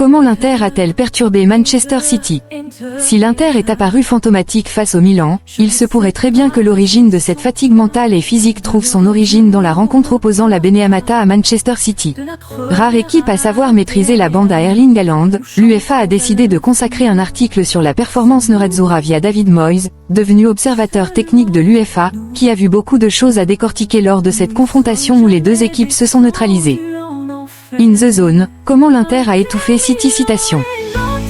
Comment l'Inter a-t-elle perturbé Manchester City? Si l'Inter est apparu fantomatique face au Milan, il se pourrait très bien que l'origine de cette fatigue mentale et physique trouve son origine dans la rencontre opposant la Beneamata à Manchester City. Rare équipe à savoir maîtriser la bande à Erling Haaland, l'UEFA a décidé de consacrer un article sur la performance nerazzurra via David Moyes, devenu observateur technique de l'UEFA, qui a vu beaucoup de choses à décortiquer lors de cette confrontation où les deux équipes se sont neutralisées. In the zone, comment l'Inter a étouffé City citation.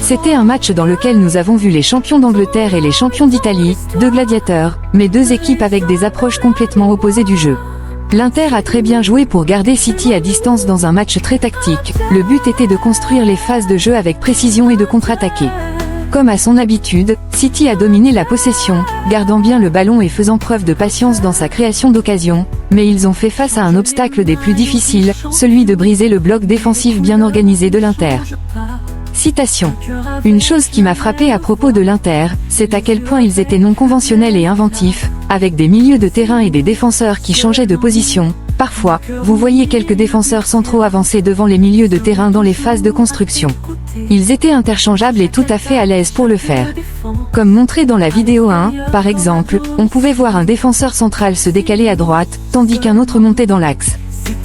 C'était un match dans lequel nous avons vu les champions d'Angleterre et les champions d'Italie, deux gladiateurs, mais deux équipes avec des approches complètement opposées du jeu. L'Inter a très bien joué pour garder City à distance dans un match très tactique, le but était de construire les phases de jeu avec précision et de contre-attaquer. Comme à son habitude, City a dominé la possession, gardant bien le ballon et faisant preuve de patience dans sa création d'occasion, mais ils ont fait face à un obstacle des plus difficiles, celui de briser le bloc défensif bien organisé de l'Inter. Citation. Une chose qui m'a frappé à propos de l'Inter, c'est à quel point ils étaient non conventionnels et inventifs, avec des milieux de terrain et des défenseurs qui changeaient de position. Parfois, vous voyez quelques défenseurs centraux avancer devant les milieux de terrain dans les phases de construction. Ils étaient interchangeables et tout à fait à l'aise pour le faire. Comme montré dans la vidéo 1, par exemple, on pouvait voir un défenseur central se décaler à droite, tandis qu'un autre montait dans l'axe.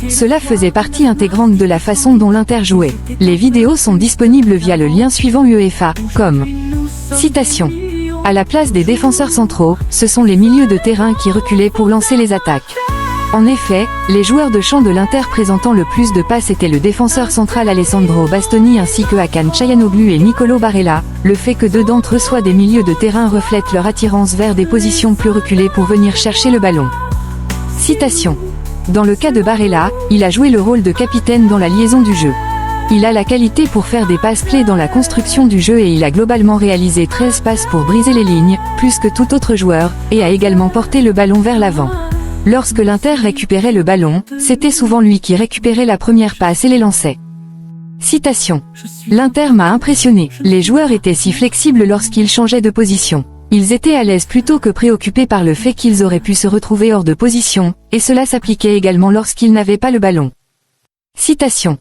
Cela faisait partie intégrante de la façon dont l'Inter jouait. Les vidéos sont disponibles via le lien suivant UEFA.com. Citation. À la place des défenseurs centraux, ce sont les milieux de terrain qui reculaient pour lancer les attaques. En effet, les joueurs de champ de l'Inter présentant le plus de passes étaient le défenseur central Alessandro Bastoni ainsi que Hakan Çalhanoğlu et Nicolo Barella. Le fait que deux d'entre eux soient des milieux de terrain reflète leur attirance vers des positions plus reculées pour venir chercher le ballon. Citation. Dans le cas de Barella, il a joué le rôle de capitaine dans la liaison du jeu. Il a la qualité pour faire des passes clés dans la construction du jeu et il a globalement réalisé 13 passes pour briser les lignes, plus que tout autre joueur, et a également porté le ballon vers l'avant. Lorsque l'Inter récupérait le ballon, c'était souvent lui qui récupérait la première passe et les lançait. Citation. L'Inter m'a impressionné. Les joueurs étaient si flexibles lorsqu'ils changeaient de position. Ils étaient à l'aise plutôt que préoccupés par le fait qu'ils auraient pu se retrouver hors de position, et cela s'appliquait également lorsqu'ils n'avaient pas le ballon. Citation.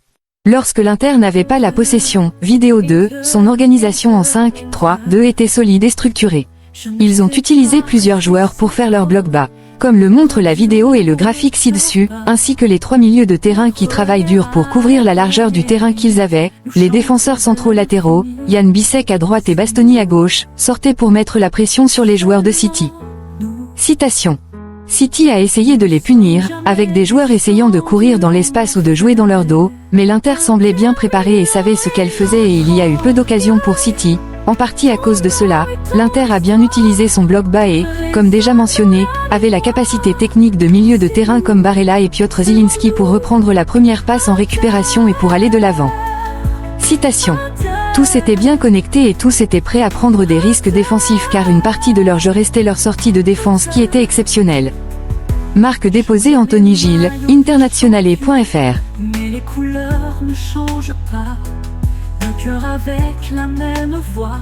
Lorsque l'Inter n'avait pas la possession, vidéo 2, son organisation en 5-3-2 était solide et structurée. Ils ont utilisé plusieurs joueurs pour faire leur bloc bas. Comme le montre la vidéo et le graphique ci-dessus, ainsi que les trois milieux de terrain qui travaillent dur pour couvrir la largeur du terrain qu'ils avaient, les défenseurs centraux latéraux, Jan Bisek à droite et Bastoni à gauche, sortaient pour mettre la pression sur les joueurs de City. Citation. City a essayé de les punir, avec des joueurs essayant de courir dans l'espace ou de jouer dans leur dos, mais l'Inter semblait bien préparée et savait ce qu'elle faisait et il y a eu peu d'occasions pour City. En partie à cause de cela, l'Inter a bien utilisé son bloc bas et, comme déjà mentionné, avait la capacité technique de milieu de terrain comme Barella et Piotr Zielinski pour reprendre la première passe en récupération et pour aller de l'avant. Citation. Tous étaient bien connectés et tous étaient prêts à prendre des risques défensifs car une partie de leur jeu restait leur sortie de défense qui était exceptionnelle. Marque déposée Anthony Gilles, internationale.fr. Mais les couleurs ne changent pas, un cœur avec la même voix.